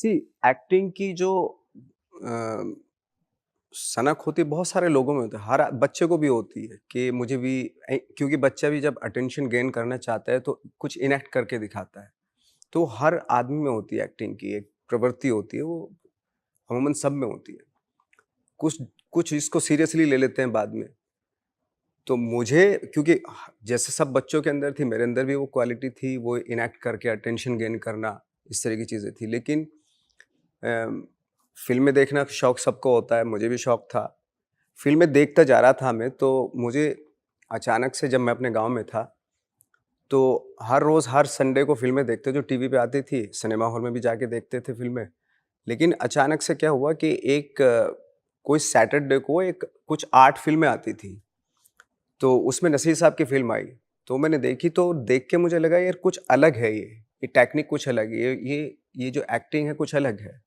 सी acting की जो अ, सनक होती है बहुत सारे लोगों में होती है, हर बच्चे को भी होती है कि मुझे भी क्योंकि बच्चा भी जब अटेंशन गेन करना चाहता है तो कुछ इनएक्ट करके दिखाता है। तो हर आदमी में होती है एक्टिंग की एक प्रवृत्ति होती है, वो अमूमन सब में होती है। कुछ कुछ इसको सीरियसली ले लेते हैं बाद में। तो मुझे क्योंकि जैसे सब बच्चों के अंदर थी, मेरे अंदर भी वो क्वालिटी थी, वो इनएक्ट करके अटेंशन गेन करना, इस तरह की चीज़ें थी। लेकिन अ, फ़िल्में देखना शौक सबको होता है, मुझे भी शौक था। फ़िल्में देखता जा रहा था मैं, तो मुझे अचानक से जब मैं अपने गाँव में था, तो हर रोज़ हर संडे को फ़िल्में देखते जो टीवी पे आती थी, सिनेमा हॉल में भी जाके देखते थे फ़िल्में। लेकिन अचानक से क्या हुआ कि कोई सैटरडे को एक कुछ आर्ट फ़िल्में आती थी, तो उसमें नसीर साहब की फ़िल्म आई। तो मैंने देखी तो देख के मुझे लगा यार कुछ अलग है ये टेक्निक कुछ अलग है, ये जो एक्टिंग है कुछ अलग है।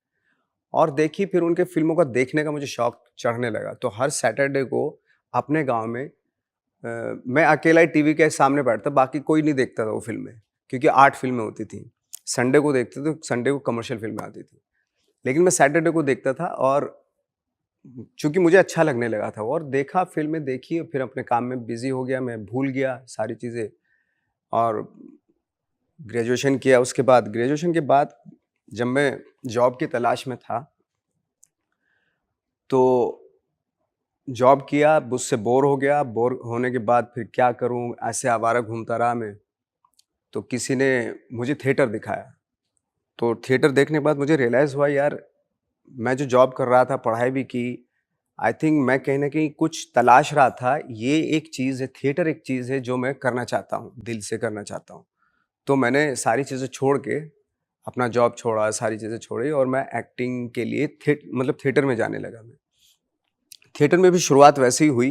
और देखी फिर उनके फ़िल्मों का देखने का मुझे शौक चढ़ने लगा। तो हर सैटरडे को अपने गाँव में मैं अकेला ही टीवी के सामने बैठता, बाकी कोई नहीं देखता था वो फ़िल्में, क्योंकि 8 फ़िल्में होती थी। संडे को देखते थे, संडे को कमर्शियल फ़िल्में आती थी। लेकिन मैं सैटरडे को देखता था और चूँकि मुझे अच्छा लगने लगा था वो और देखा फ़िल्में देखी और फिर अपने काम में बिज़ी हो गया, मैं भूल गया सारी चीज़ें और ग्रेजुएशन किया। उसके बाद ग्रेजुएशन के बाद जब मैं जॉब की तलाश में था, तो जॉब किया, उससे बोर हो गया, बोर होने के बाद फिर क्या करूँ, ऐसे आवारा घूमता रहा मैं। तो किसी ने मुझे थिएटर दिखाया, तो थिएटर देखने के बाद मुझे रियलाइज़ हुआ यार, मैं जो जॉब कर रहा था, पढ़ाई भी की, आई थिंक मैं कहीं न कहीं कुछ तलाश रहा था, ये एक चीज़ है, थिएटर एक चीज़ है जो मैं करना चाहता हूँ, दिल से करना चाहता हूँ। तो मैंने सारी चीज़ें छोड़ के, अपना जॉब छोड़ा, सारी चीज़ें छोड़ी और मैं एक्टिंग के लिए थिएटर में जाने लगा मैं। थिएटर में भी शुरुआत वैसे ही हुई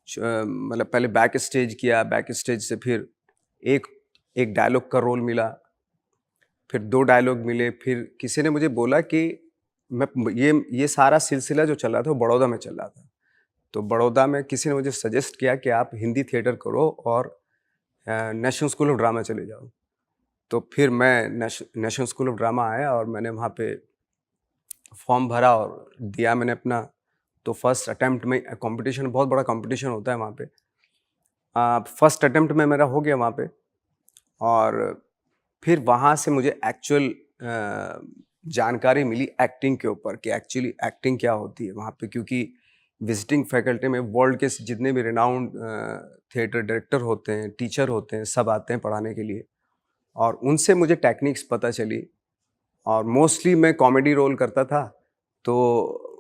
मतलब पहले बैक स्टेज किया, बैक स्टेज से फिर एक एक डायलॉग का रोल मिला, फिर 2 डायलॉग मिले, फिर किसी ने मुझे बोला कि मैं ये सारा सिलसिला जो चल रहा था वो बड़ौदा में चल रहा था। तो बड़ौदा में किसी ने मुझे सजेस्ट किया कि आप हिंदी थिएटर करो और नेशनल स्कूल ऑफ ड्रामा चले जाओ। तो फिर मैं नेशनल स्कूल ऑफ ड्रामा आया और मैंने वहाँ पे फॉर्म भरा और दिया मैंने अपना। तो फर्स्ट अटेम्प्ट में कॉम्पिटिशन बहुत बड़ा कॉम्पिटिशन होता है वहाँ पे। फर्स्ट अटेम्प्ट में मेरा हो गया वहाँ पे और फिर वहाँ से मुझे एक्चुअल जानकारी मिली एक्टिंग के ऊपर कि एक्चुअली एक्टिंग क्या होती है वहाँ पे, क्योंकि विजिटिंग फैकल्टी में वर्ल्ड के जितने भी रिनाउंड थिएटर डायरेक्टर होते हैं, टीचर होते हैं, सब आते हैं पढ़ाने के लिए और उनसे मुझे टेक्निक्स पता चली और मोस्टली मैं कॉमेडी रोल करता था। तो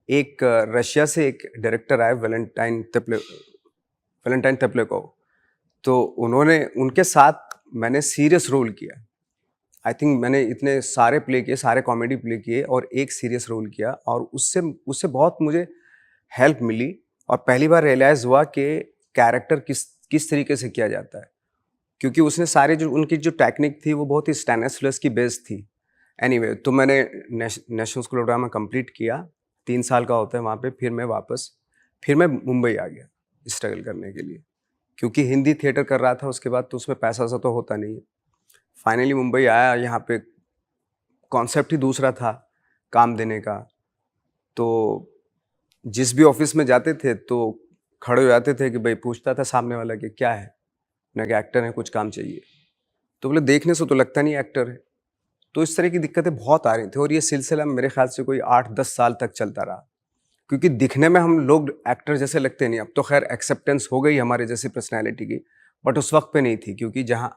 एक रशिया से एक डायरेक्टर आए वैलेंटाइन तेपलेकोव, तो उन्होंने उनके साथ मैंने सीरियस रोल किया। आई थिंक मैंने इतने सारे प्ले किए, सारे कॉमेडी प्ले किए और एक सीरियस रोल किया और उससे उससे बहुत मुझे हेल्प मिली और पहली बार रियलाइज़ हुआ कि कैरेक्टर किस किस तरीके से किया जाता है। क्योंकि उसने सारे जो उनकी जो टेक्निक थी वो बहुत ही स्टेनिस्लास की बेस्ड थी। एनीवे तो मैंने national school of drama complete किया, 3 साल का होता है वहाँ पे, फिर मैं मुंबई आ गया स्ट्रगल करने के लिए। क्योंकि हिंदी थिएटर कर रहा था उसके बाद तो उसमें पैसा-वैसा तो होता नहीं है। फाइनली मुंबई आया, यहाँ पे कॉन्सेप्ट ही दूसरा था काम देने का। तो जिस भी ऑफ़िस में जाते थे तो खड़े हो जाते थे कि भई पूछता था सामने वाला कि क्या है? मैंने कहा एक्टर हैं, कुछ काम चाहिए। तो बोले देखने से तो लगता नहीं एक्टर है। तो इस तरह की दिक्कतें बहुत आ रही थी और ये सिलसिला मेरे ख़्याल से कोई 8-10 साल तक चलता रहा। क्योंकि दिखने में हम लोग एक्टर जैसे लगते नहीं, अब तो ख़ैर एक्सेप्टेंस हो गई हमारे जैसी पर्सनैलिटी की, बट उस वक़्त पे नहीं थी क्योंकि जहाँ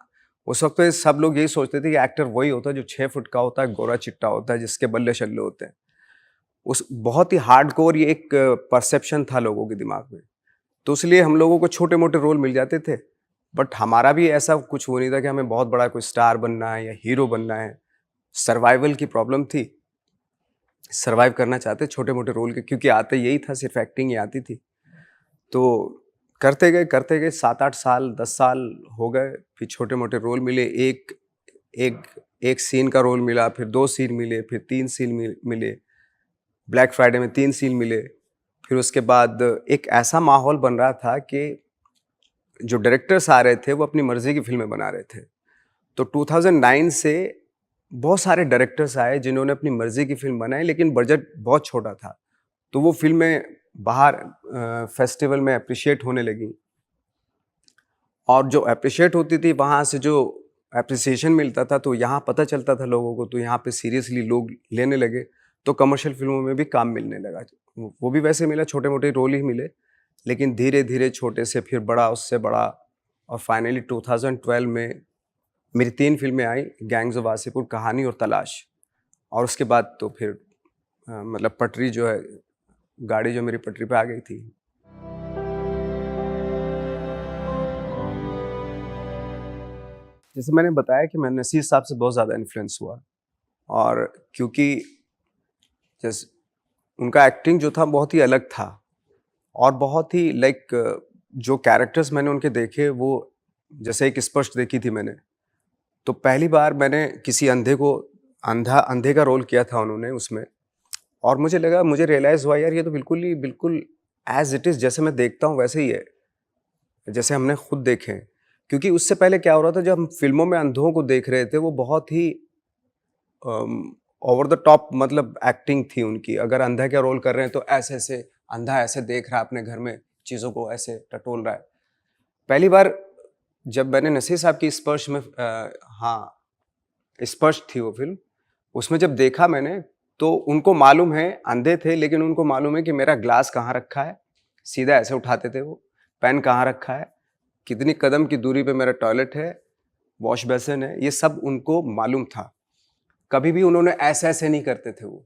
उस वक़्त पे सब लोग यही सोचते थे कि एक्टर वही होता है जो 6 फुट का होता है, गोरा-चिट्टा होता है, जिसके बल्ले-शल्ले होते हैं। उस बहुत ही हार्डकोर ये एक परसेप्शन था लोगों के दिमाग में। तो इसलिए हम लोगों को छोटे-मोटे रोल मिल जाते थे, बट हमारा भी ऐसा कुछ वो नहीं था कि हमें बहुत बड़ा कोई स्टार बनना है या हीरो बनना है। सर्वाइवल की प्रॉब्लम थी, सर्वाइव करना चाहते छोटे-मोटे रोल के, क्योंकि आते यही था, सिर्फ़ एक्टिंग ही आती थी। तो करते गए 7-8 साल, 10 साल हो गए, फिर छोटे-मोटे रोल मिले, एक एक सीन का रोल मिला, फिर 2 सीन मिले, फिर 3 सीन मिले, ब्लैक फ्राइडे में 3 सीन मिले। फिर उसके बाद एक ऐसा माहौल बन रहा था कि जो डायरेक्टर्स आ रहे थे, वो अपनी मर्ज़ी की फ़िल्में बना रहे थे। तो 2009 से बहुत सारे डायरेक्टर्स आए जिन्होंने अपनी मर्ज़ी की फ़िल्म बनाई, लेकिन बजट बहुत छोटा था। तो वो फ़िल्में बाहर फेस्टिवल में एप्रिशिएट होने लगीं, और जो एप्रिशिएट होती थी वहाँ से जो एप्रिसिएशन मिलता था, तो यहाँ पता चलता था लोगों को, तो यहाँ पे सीरियसली लोग लेने लगे। तो कमर्शियल फ़िल्मों में भी काम मिलने लगा। वो भी वैसे मिला, छोटे-मोटे रोल ही मिले, लेकिन धीरे-धीरे छोटे से फिर बड़ा, उससे बड़ा, और फाइनली 2012 में मेरी 3 फ़िल्में आई, गैंग्स ऑफ वासेपुर, कहानी और तलाश। और उसके बाद तो फिर मतलब पटरी जो है, गाड़ी जो मेरी पटरी पे आ गई थी। जैसे मैंने बताया कि मैं नसीर साहब से बहुत ज़्यादा इन्फ्लुएंस हुआ, और क्योंकि जैसे उनका एक्टिंग जो था बहुत ही अलग था, और बहुत ही लाइक जो कैरेक्टर्स मैंने उनके देखे, वो जैसे एक स्पष्ट देखी थी मैंने, तो पहली बार मैंने किसी अंधे को, अंधे का रोल किया था उन्होंने उसमें, और मुझे लगा, मुझे रियलाइज़ हुआ यार ये तो बिल्कुल एज़ इट इज़, जैसे मैं देखता हूँ वैसे ही है, जैसे हमने खुद देखे हैं। क्योंकि उससे पहले क्या हो रहा था, जब हम फ़िल्मों में अंधों को देख रहे थे, वो बहुत ही ओवर द टॉप मतलब एक्टिंग थी उनकी। अगर अंधा का रोल कर रहे हैं तो ऐसे-ऐसे, अंधा ऐसे देख रहा है अपने घर में, चीज़ों को ऐसे टटोल रहा है। पहली बार जब मैंने नसीर साहब की स्पर्श में हाँ, स्पर्श थी वो फ़िल्म, उसमें जब देखा मैंने, तो उनको मालूम है, अंधे थे लेकिन उनको मालूम है कि मेरा ग्लास कहाँ रखा है, सीधा ऐसे उठाते थे वो, पेन कहाँ रखा है, कितनी कदम की दूरी पे मेरा टॉयलेट है, वॉश बेसिन है, ये सब उनको मालूम था। कभी भी उन्होंने ऐसे-ऐसे नहीं करते थे वो।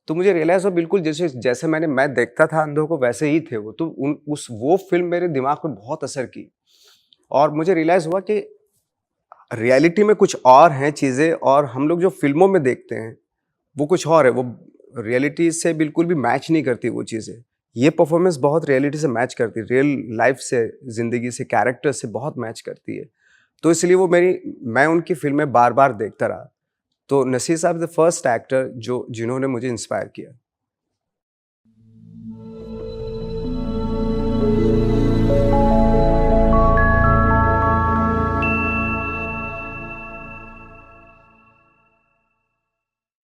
तो मुझे रियलाइज़ हुआ, बिल्कुल जैसे जैसे मैं देखता था अंधों को, वैसे ही थे वो। तो उन उस वो फ़िल्म मेरे दिमाग पे बहुत असर की, और मुझे रियलाइज़ हुआ कि रियलिटी में कुछ और हैं चीज़ें, और हम लोग जो फ़िल्मों में देखते हैं, वो कुछ और है। वो रियलिटी से बिल्कुल भी मैच नहीं करती वो चीज़ें। ये परफ़ॉर्मेंस बहुत रियलिटी से मैच करती है, रियल लाइफ़ से, ज़िंदगी से, कैरेक्टर से बहुत मैच करती है। तो इसलिए वो मैं उनकी फ़िल्में बार-बार देखता रहा। तो नसीर साहब द फर्स्ट एक्टर जिन्होंने मुझे इंस्पायर किया।